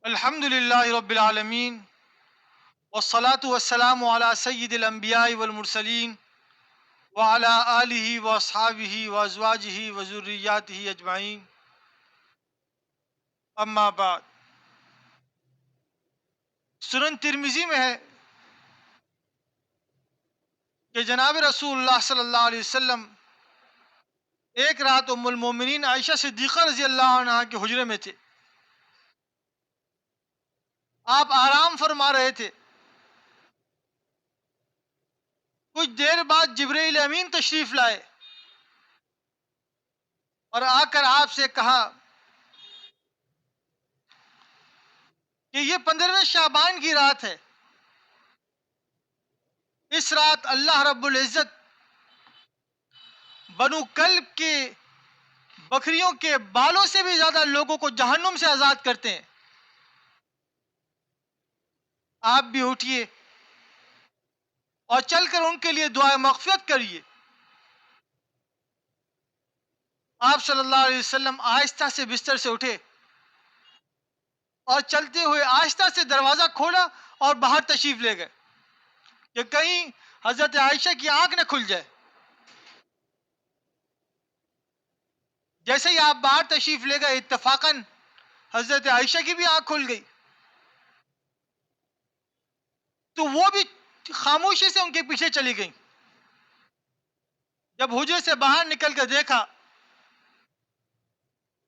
الحمد للہ رب العالمین والصلاة والسلام علی سید الانبیاء والمرسلین وعلی آلہ واصحابہ وازواجہ وذریاتہ اجمعین، اما بعد۔ سنن ترمذی میں ہے کہ جناب رسول اللہ صلی اللہ علیہ وسلم ایک رات ام المومنین عائشہ صدیقہ رضی اللہ عنہا کے حجرے میں تھے۔ آپ آرام فرما رہے تھے۔ کچھ دیر بعد جبرائیل امین تشریف لائے اور آ کر آپ سے کہا کہ یہ 15 شعبان کی رات ہے۔ اس رات اللہ رب العزت بنو کلب کے بکریوں کے بالوں سے بھی زیادہ لوگوں کو جہنم سے آزاد کرتے ہیں۔ آپ بھی اٹھیے اور چل کر ان کے لیے دعائے مغفرت کریے۔ آپ صلی اللہ علیہ وسلم آہستہ سے بستر سے اٹھے اور چلتے ہوئے آہستہ سے دروازہ کھولا اور باہر تشریف لے گئے کہ کہیں حضرت عائشہ کی آنکھ نہ کھل جائے۔ جیسے ہی آپ باہر تشریف لے گئے، اتفاقاً حضرت عائشہ کی بھی آنکھ کھل گئی، تو وہ بھی خاموشی سے ان کے پیچھے چلی گئیں۔ جب حجرے سے باہر نکل کر دیکھا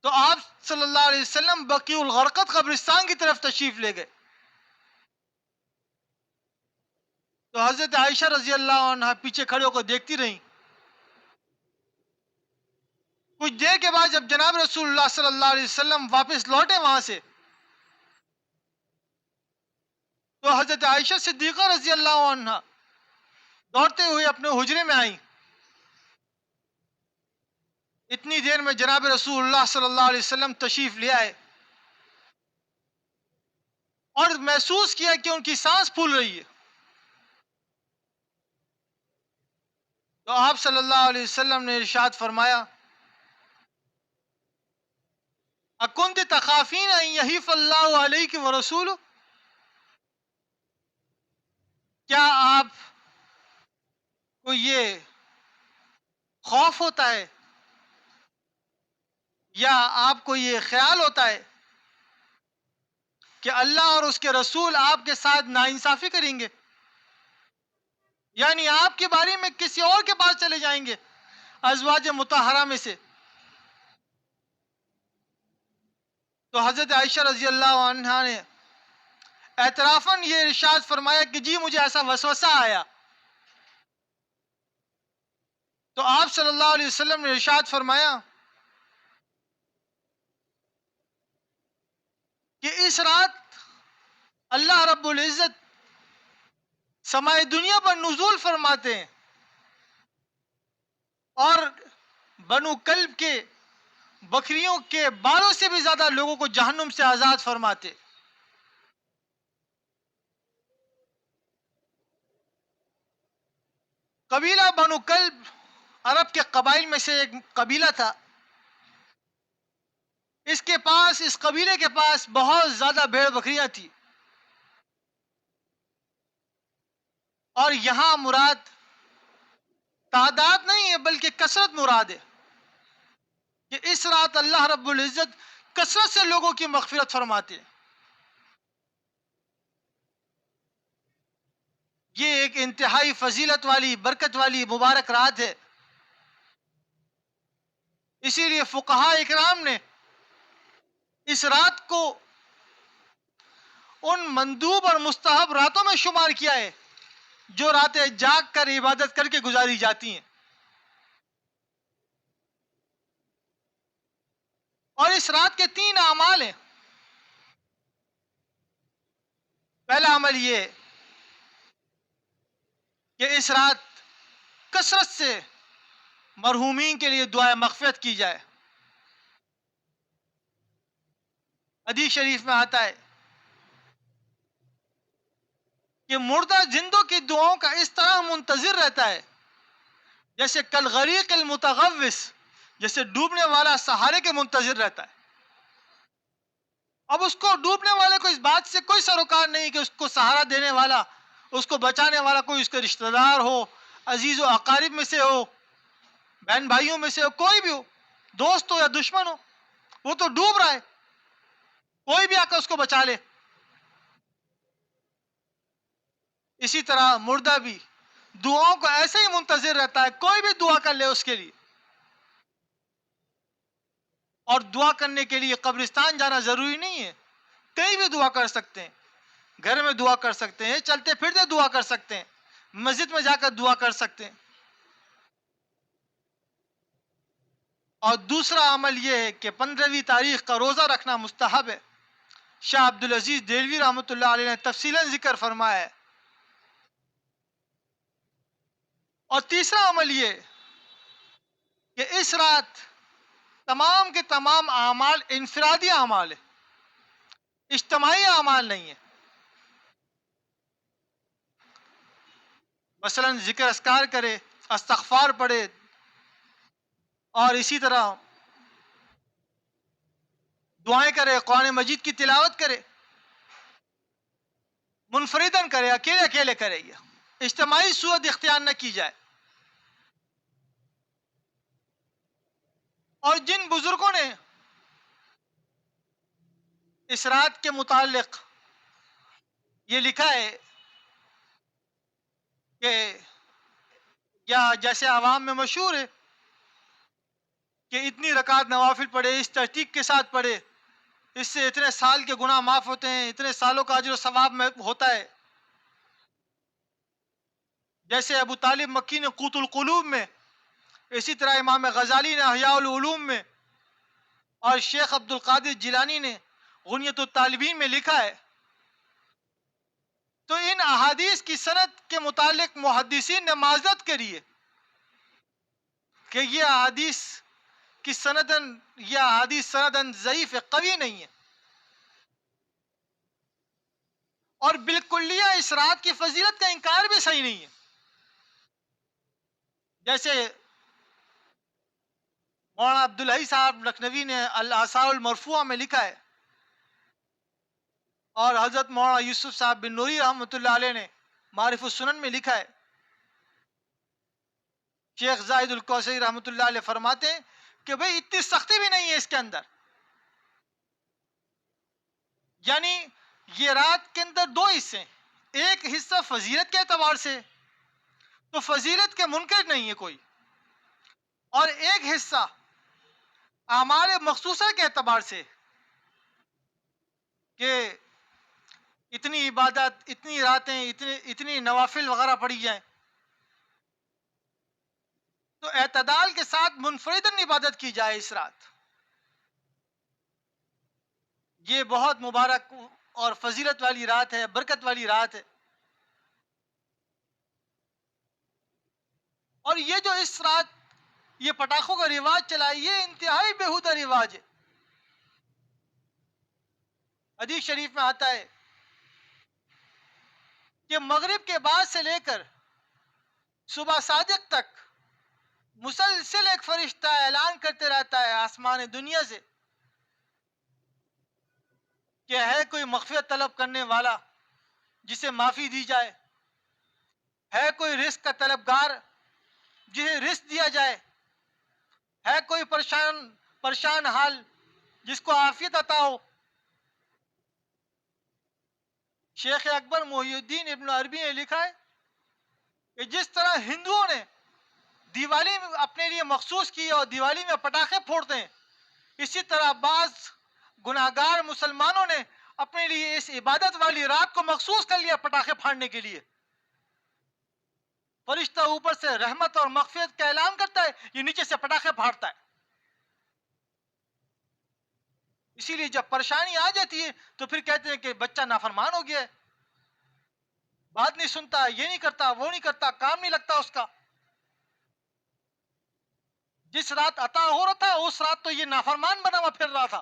تو آپ صلی اللہ علیہ وسلم بقیع الغرقد قبرستان کی طرف تشریف لے گئے۔ تو حضرت عائشہ رضی اللہ عنہا پیچھے کھڑے ہو کر دیکھتی رہیں۔ کچھ دیر کے بعد جب جناب رسول اللہ صلی اللہ علیہ وسلم واپس لوٹے وہاں سے، تو حضرت عائشہ صدیقہ رضی اللہ عنہا دوڑتے ہوئے اپنے حجرے میں آئیں۔ اتنی دیر میں جناب رسول اللہ صلی اللہ علیہ وسلم تشریف لے آئے اور محسوس کیا کہ ان کی سانس پھول رہی ہے۔ تو آپ صلی اللہ علیہ وسلم نے ارشاد فرمایا، اکنت تخافین ان یحیف اللہ علیک ورسولہ، کیا آپ کو یہ خوف ہوتا ہے یا آپ کو یہ خیال ہوتا ہے کہ اللہ اور اس کے رسول آپ کے ساتھ ناانصافی کریں گے، یعنی آپ کے بارے میں کسی اور کے پاس چلے جائیں گے ازواج مطہرہ میں سے؟ تو حضرت عائشہ رضی اللہ عنہا نے اعترافاً یہ ارشاد فرمایا کہ جی مجھے ایسا وسوسہ آیا۔ تو آپ صلی اللہ علیہ وسلم نے ارشاد فرمایا کہ اس رات اللہ رب العزت سمائے دنیا پر نزول فرماتے ہیں اور بنو کلب کے بکریوں کے بالوں سے بھی زیادہ لوگوں کو جہنم سے آزاد فرماتے۔ قبیلہ بنو کلب عرب کے قبائل میں سے ایک قبیلہ تھا۔ اس قبیلے کے پاس بہت زیادہ بھیڑ بکریاں تھیں، اور یہاں مراد تعداد نہیں ہے بلکہ کثرت مراد ہے کہ اس رات اللہ رب العزت کثرت سے لوگوں کی مغفرت فرماتے ہیں۔ یہ ایک انتہائی فضیلت والی، برکت والی مبارک رات ہے۔ اسی لیے فقہاء اکرام نے اس رات کو ان مندوب اور مستحب راتوں میں شمار کیا ہے جو راتیں جاگ کر عبادت کر کے گزاری جاتی ہیں۔ اور اس رات کے 3 اعمال ہیں۔ پہلا عمل یہ کہ اس رات کثرت سے مرحومین کے لیے دعائے مغفرت کی جائے۔ حدیث شریف میں آتا ہے کہ مردہ زندوں کی دعاؤں کا اس طرح منتظر رہتا ہے جیسے کالغریق المتغوث، جیسے ڈوبنے والا سہارے کے منتظر رہتا ہے۔ اب اس کو ڈوبنے والے کو اس بات سے کوئی سروکار نہیں کہ اس کو سہارا دینے والا، اس کو بچانے والا کوئی اس کے رشتہ دار ہو، عزیز و اقارب میں سے ہو، بہن بھائیوں میں سے ہو، کوئی بھی ہو، دوست ہو یا دشمن ہو، وہ تو ڈوب رہا ہے، کوئی بھی آ کر اس کو بچا لے۔ اسی طرح مردہ بھی دعاؤں کو ایسے ہی منتظر رہتا ہے، کوئی بھی دعا کر لے اس کے لیے، اور دعا کرنے کے لیے قبرستان جانا ضروری نہیں ہے، کہیں بھی دعا کر سکتے ہیں، گھر میں دعا کر سکتے ہیں، چلتے پھرتے دعا کر سکتے ہیں، مسجد میں جا کر دعا کر سکتے ہیں۔ اور دوسرا عمل یہ ہے کہ 15ویں تاریخ کا روزہ رکھنا مستحب ہے، شاہ عبدالعزیز دہلوی رحمۃ اللہ علیہ نے تفصیلاً ذکر فرمایا ہے۔ اور تیسرا عمل یہ کہ اس رات تمام کے تمام اعمال انفرادی اعمال ہیں، اجتماعی اعمال نہیں ہیں۔ مثلا ذکر اذکار کرے، استغفار پڑھے، اور اسی طرح دعائیں کرے، قرآن مجید کی تلاوت کرے، منفردن کرے، اکیلے اکیلے کرے، یہ اجتماعی صورت اختیار نہ کی جائے۔ اور جن بزرگوں نے اس رات کے متعلق یہ لکھا ہے کہ یا جیسے عوام میں مشہور ہے کہ اتنی رکعت نوافل پڑھے، اس ترتیب کے ساتھ پڑھے، اس سے اتنے سال کے گناہ معاف ہوتے ہیں، اتنے سالوں کا اجر و ثواب میں ہوتا ہے، جیسے ابو طالب مکی نے قوت القلوب میں، اسی طرح امام غزالی نے احیاء العلوم میں، اور شیخ عبد القادر جیلانی نے غنیت الطالبین میں لکھا ہے۔ تو ان احادیث کی سند کے متعلق محدثین نے معذرت کری ہے کہ یہ احادیث کی سندن، یہ احادیث سندن ضعیف ہے، قوی نہیں ہے، اور بالکلیہ اس رات کی فضیلت کا انکار بھی صحیح نہیں ہے۔ جیسے مولانا عبدالحی صاحب لکھنوی نے الاثار المرفوعہ میں لکھا ہے، اور حضرت مولانا یوسف صاحب بن نوری رحمۃ اللہ علیہ نے معارف السنن میں لکھا ہے، شیخ زاہد الکوثری رحمۃ اللہ علیہ فرماتے ہیں کہ بھئی اتنی سختی بھی نہیں ہے اس کے اندر، یعنی یہ رات کے اندر دو حصے ہیں، ایک حصہ فضیلت کے اعتبار سے تو فضیلت کے منکر نہیں ہے کوئی، اور ایک حصہ اعمال مخصوصہ کے اعتبار سے کہ اتنی عبادت، اتنی راتیں، اتنی نوافل وغیرہ پڑھی جائیں، تو اعتدال کے ساتھ منفردن عبادت کی جائے اس رات، یہ بہت مبارک اور فضیلت والی رات ہے، برکت والی رات ہے۔ اور یہ جو اس رات یہ پٹاخوں کا رواج چلا ہے، یہ انتہائی بےہودہ رواج ہے۔ حدیث شریف میں آتا ہے کہ مغرب کے بعد سے لے کر صبح صادق تک مسلسل ایک فرشتہ اعلان کرتے رہتا ہے آسمان دنیا سے کہ ہے کوئی مغفرت طلب کرنے والا جسے معافی دی جائے، ہے کوئی رزق کا طلبگار جسے رزق دیا جائے، ہے کوئی پریشان حال جس کو عافیت عطا ہو۔ شیخ اکبر محی الدین ابن عربی نے لکھا ہے کہ جس طرح ہندوؤں نے دیوالی میں اپنے لیے مخصوص کی اور دیوالی میں پٹاخے پھوڑتے ہیں، اسی طرح بعض گناہگار مسلمانوں نے اپنے لیے اس عبادت والی رات کو مخصوص کر لیا پٹاخے پھاڑنے کے لیے۔ فرشتہ اوپر سے رحمت اور مغفرت کا اعلان کرتا ہے، یہ نیچے سے پٹاخے پھاڑتا ہے۔ اسی لیے جب پریشانی آ جاتی ہے تو پھر کہتے ہیں کہ بچہ نافرمان ہو گیا ہے، بات نہیں سنتا، یہ نہیں کرتا، وہ نہیں کرتا، کام نہیں لگتا اس کا۔ جس رات عطا ہو رہا تھا اس رات تو یہ نافرمان بنا ہوا پھر رہا تھا۔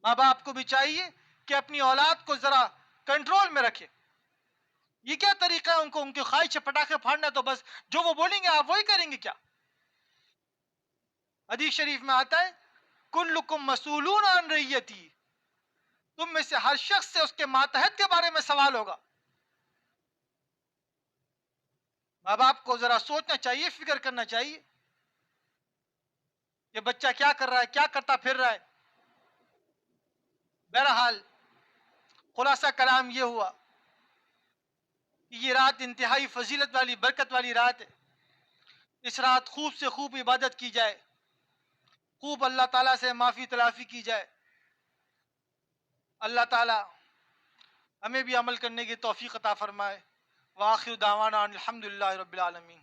ماں باپ کو بھی چاہیے کہ اپنی اولاد کو ذرا کنٹرول میں رکھے۔ یہ کیا طریقہ ہے ان کی خواہش سے پٹاخے پھاڑنا، تو بس جو وہ بولیں گے آپ وہی کریں گے کیا؟ حدیث شریف میں آتا ہے کلکم مسئولون عن رعیتی، تم میں سے ہر شخص سے اس کے ماتحت کے بارے میں سوال ہوگا. ماں باپ کو ذرا سوچنا چاہیے، فکر کرنا چاہیے کہ بچہ کیا کر رہا ہے، کیا کرتا پھر رہا ہے. بہرحال خلاصہ کلام یہ ہوا کہ یہ رات انتہائی فضیلت والی، برکت والی رات ہے. اس رات خوب سے خوب عبادت کی جائے، خوب اللہ تعالیٰ سے معافی تلافی کی جائے. اللہ تعالیٰ ہمیں بھی عمل کرنے کی توفیق عطا فرمائے. وآخر دعوانا ان الحمد للہ رب العالمین.